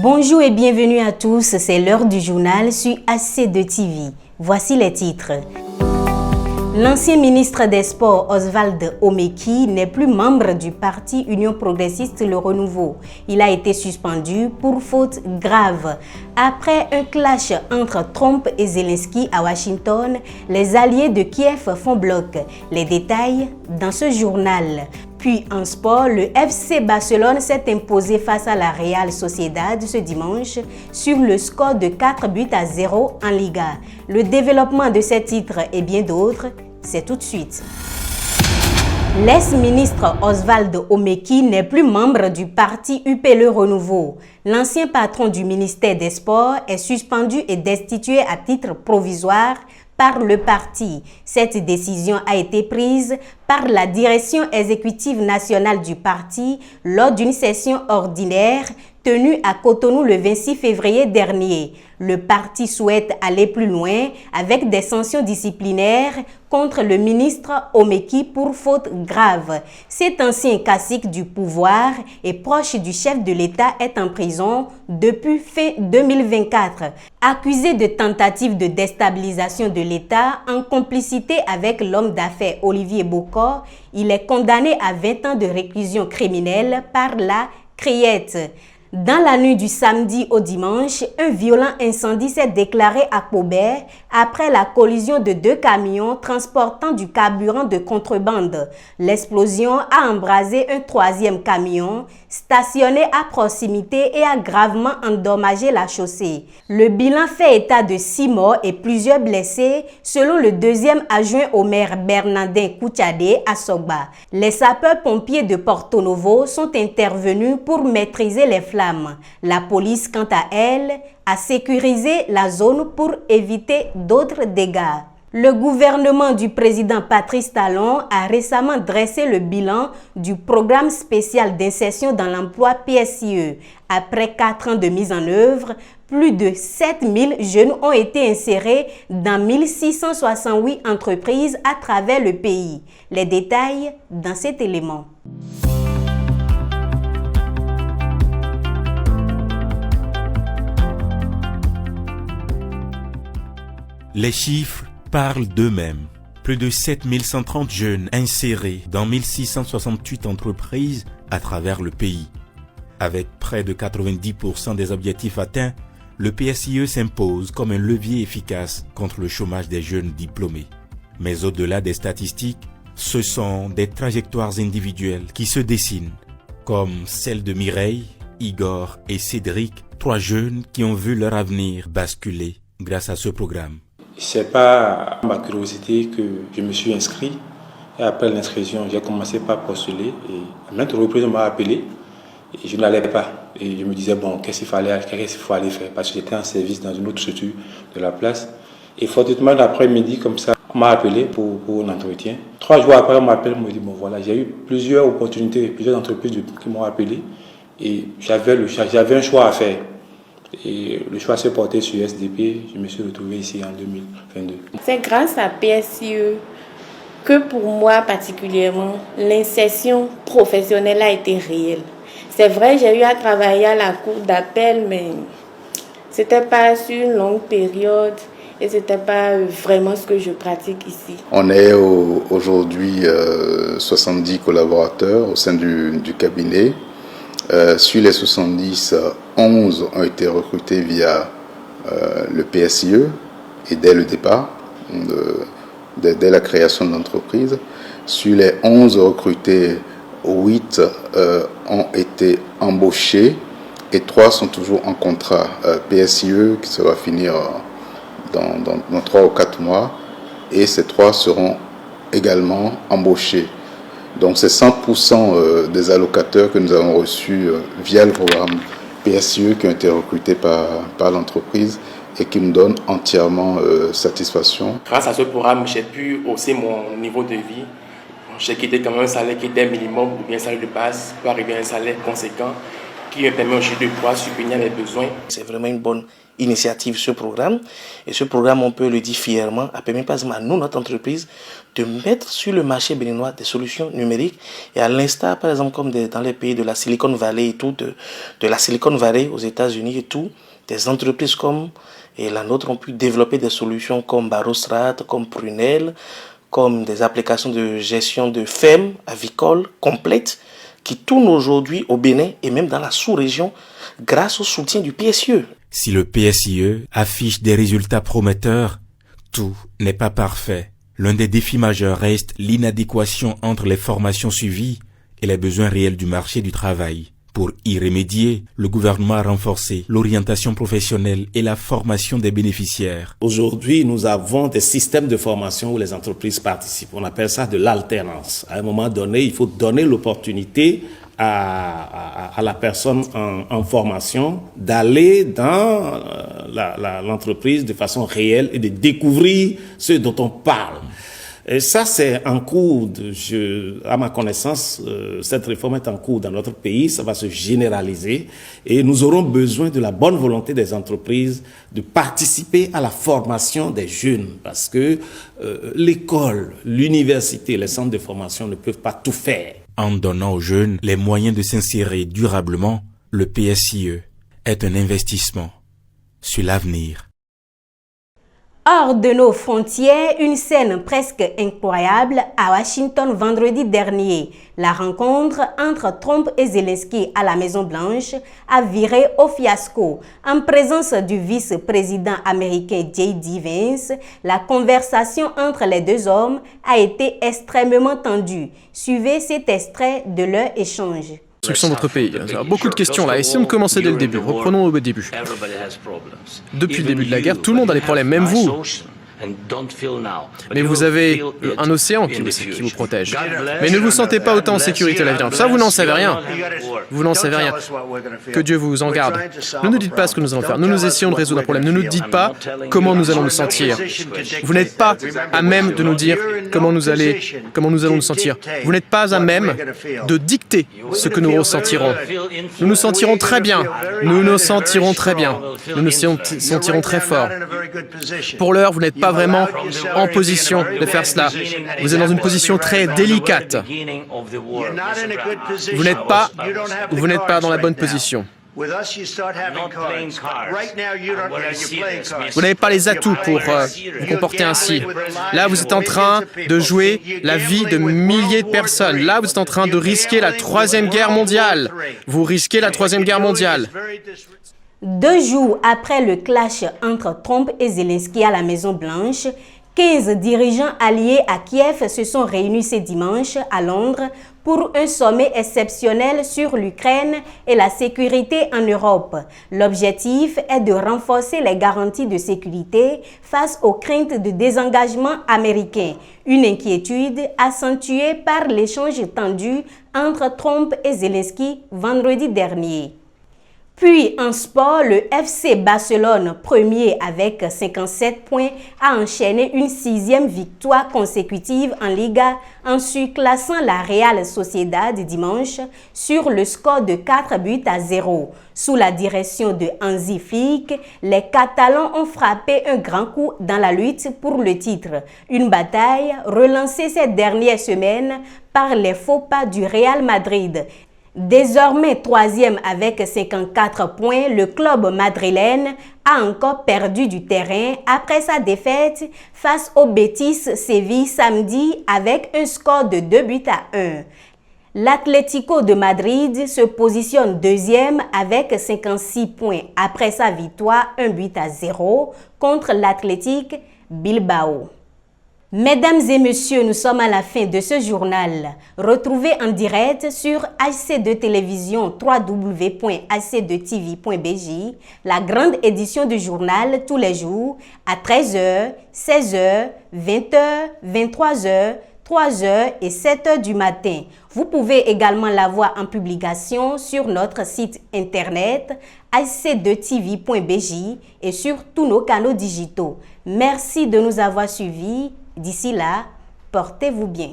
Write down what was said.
Bonjour et bienvenue à tous, c'est l'heure du journal sur AC2 TV. Voici les titres. L'ancien ministre des Sports Oswald Omeki n'est plus membre du parti Union progressiste Le Renouveau. Il a été suspendu pour faute grave. Après un clash entre Trump et Zelensky à Washington, les alliés de Kiev font bloc. Les détails dans ce journal. Puis en sport, le FC Barcelone s'est imposé face à la Real Sociedad ce dimanche sur le score de 4-0 en Liga. Le développement de ces titres et bien d'autres, c'est tout de suite. L'ex-ministre Oswald Omeki n'est plus membre du parti UPL Renouveau. L'ancien patron du ministère des Sports est suspendu et destitué à titre provisoire par le parti. Cette décision a été prise par la direction exécutive nationale du parti lors d'une session ordinaire tenue à Cotonou le 26 février dernier. Le parti souhaite aller plus loin avec des sanctions disciplinaires contre le ministre Omeki pour faute grave. Cet ancien cacique du pouvoir et proche du chef de l'État est en prison depuis fin 2024. Accusé de tentative de déstabilisation de l'État en complicité avec l'homme d'affaires Olivier Bokor, il est condamné à 20 ans de réclusion criminelle par la Criette. Dans la nuit du samedi au dimanche, un violent incendie s'est déclaré à Cobert après la collision de deux camions transportant du carburant de contrebande. L'explosion a embrasé un troisième camion stationné à proximité et a gravement endommagé la chaussée. Le bilan fait état de 6 morts et plusieurs blessés selon le deuxième adjoint au maire Bernardin Kouchadé à Sogba. Les sapeurs-pompiers de Porto Novo sont intervenus pour maîtriser les flammes. La police, quant à elle, a sécurisé la zone pour éviter d'autres dégâts. Le gouvernement du président Patrice Talon a récemment dressé le bilan du programme spécial d'insertion dans l'emploi PSIE. Après 4 ans de mise en œuvre, plus de 7000 jeunes ont été insérés dans 1668 entreprises à travers le pays. Les détails dans cet élément. Les chiffres parlent d'eux-mêmes. Plus de 7130 jeunes insérés dans 1668 entreprises à travers le pays. Avec près de 90% des objectifs atteints, le PSIE s'impose comme un levier efficace contre le chômage des jeunes diplômés. Mais au-delà des statistiques, ce sont des trajectoires individuelles qui se dessinent, comme celle de Mireille, Igor et Cédric, 3 jeunes qui ont vu leur avenir basculer grâce à ce programme. C'est pas ma curiosité que je me suis inscrit. Et après l'inscription, j'ai commencé par postuler. Et à maintes reprises, on m'a appelé. Et je n'allais pas. Et je me disais, bon, qu'est-ce qu'il fallait faire? Parce que j'étais en service dans une autre structure de la place. Et fortuitement, l'après-midi, comme ça, on m'a appelé pour un entretien. 3 jours après, on m'appelle, on me dit, bon voilà, j'ai eu plusieurs opportunités, plusieurs entreprises qui m'ont appelé. Et j'avais un choix à faire. Et le choix s'est porté sur SDP. Je me suis retrouvé ici en 2022. C'est grâce à PSIE que pour moi particulièrement, l'insertion professionnelle a été réelle. C'est vrai, j'ai eu à travailler à la cour d'appel, mais ce n'était pas sur une longue période et ce n'était pas vraiment ce que je pratique ici. On est aujourd'hui 70 collaborateurs au sein du cabinet. Sur les 70, 11 ont été recrutés via le PSIE et dès le départ, dès la création de l'entreprise. Sur les 11 recrutés, 8 ont été embauchés et 3 sont toujours en contrat PSIE qui se va finir dans 3 ou 4 mois et ces 3 seront également embauchés. Donc c'est 100% des allocateurs que nous avons reçus via le programme PSIE qui ont été recrutés par l'entreprise et qui me donnent entièrement satisfaction. Grâce à ce programme, j'ai pu hausser mon niveau de vie. J'ai quitté quand même un salaire qui était minimum ou bien un salaire de base pour arriver à un salaire conséquent. qui me permet aussi de pouvoir subvenir à mes besoins. C'est vraiment une bonne initiative, ce programme. Et ce programme, on peut le dire fièrement, a permis pas seulement à nous, notre entreprise, de mettre sur le marché béninois des solutions numériques. Et à l'instar, par exemple, comme dans les pays de la Silicon Valley et tout, de la Silicon Valley aux États-Unis et tout, des entreprises comme la nôtre ont pu développer des solutions comme Barostrat, comme Prunel, comme des applications de gestion de fermes avicoles complètes qui tournent aujourd'hui au Bénin et même dans la sous-région grâce au soutien du PSIE. Si le PSIE affiche des résultats prometteurs, tout n'est pas parfait. L'un des défis majeurs reste l'inadéquation entre les formations suivies et les besoins réels du marché du travail. Pour y remédier, le gouvernement a renforcé l'orientation professionnelle et la formation des bénéficiaires. Aujourd'hui, nous avons des systèmes de formation où les entreprises participent. On appelle ça de l'alternance. À un moment donné, il faut donner l'opportunité à la personne en formation d'aller dans l'entreprise de façon réelle et de découvrir ce dont on parle. Et ça, c'est en cours, à ma connaissance, cette réforme est en cours dans notre pays, ça va se généraliser et nous aurons besoin de la bonne volonté des entreprises de participer à la formation des jeunes parce que l'école, l'université, les centres de formation ne peuvent pas tout faire. En donnant aux jeunes les moyens de s'insérer durablement, le PSIE est un investissement sur l'avenir. Hors de nos frontières, une scène presque incroyable à Washington vendredi dernier. La rencontre entre Trump et Zelensky à la Maison-Blanche a viré au fiasco. En présence du vice-président américain J.D. Vance, la conversation entre les deux hommes a été extrêmement tendue. Suivez cet extrait de leur échange. Construction de votre pays. Il y a beaucoup de questions là. Essayons de commencer dès le début. Reprenons au début. Depuis le début de la guerre, tout le monde a des problèmes, même vous. Mais vous avez un océan qui vous protège. Mais ne vous sentez pas autant en sécurité à l'avenir. Ça, vous n'en savez rien. Vous n'en savez rien. Que Dieu vous en garde. Ne nous dites pas ce que nous allons faire. Nous essayons de résoudre un problème. Ne nous dites pas comment nous allons nous sentir. Vous n'êtes pas à même de nous dire comment nous allons nous sentir. Vous n'êtes pas à même de dicter ce que nous ressentirons. Nous nous sentirons très bien. Nous nous sentirons très bien. Nous nous sentirons très fort. Pour l'heure, vous n'êtes pas vraiment en position de faire cela. Vous êtes dans une position très délicate. Vous n'êtes pas dans la bonne position. Vous n'avez pas les atouts pour vous comporter ainsi. Là, vous êtes en train de jouer la vie de milliers de personnes. Là, vous êtes en train de risquer la Troisième Guerre mondiale. Vous risquez la Troisième Guerre mondiale. 2 jours après le clash entre Trump et Zelensky à la Maison-Blanche, 15 dirigeants alliés à Kiev se sont réunis ce dimanche à Londres pour un sommet exceptionnel sur l'Ukraine et la sécurité en Europe. L'objectif est de renforcer les garanties de sécurité face aux craintes de désengagement américain, une inquiétude accentuée par l'échange tendu entre Trump et Zelensky vendredi dernier. Puis en sport, le FC Barcelone, premier avec 57 points, a enchaîné une 6e victoire consécutive en Liga en surclassant la Real Sociedad dimanche sur le score de 4-0. Sous la direction de Hansi Flick, les Catalans ont frappé un grand coup dans la lutte pour le titre. Une bataille relancée ces dernières semaines par les faux pas du Real Madrid. Désormais 3e avec 54 points, le club madrilène a encore perdu du terrain après sa défaite face au Betis Séville samedi avec un score de 2-1. L'Atlético de Madrid se positionne 2e avec 56 points après sa victoire 1-0 contre l'Athletic Bilbao. Mesdames et messieurs, nous sommes à la fin de ce journal. Retrouvez en direct sur HC2 Télévision www.hc2tv.bj la grande édition du journal tous les jours à 13h, 16h, 20h, 23h, 3h et 7h du matin. Vous pouvez également la voir en publication sur notre site internet hc2tv.bj et sur tous nos canaux digitaux. Merci de nous avoir suivis. D'ici là, portez-vous bien.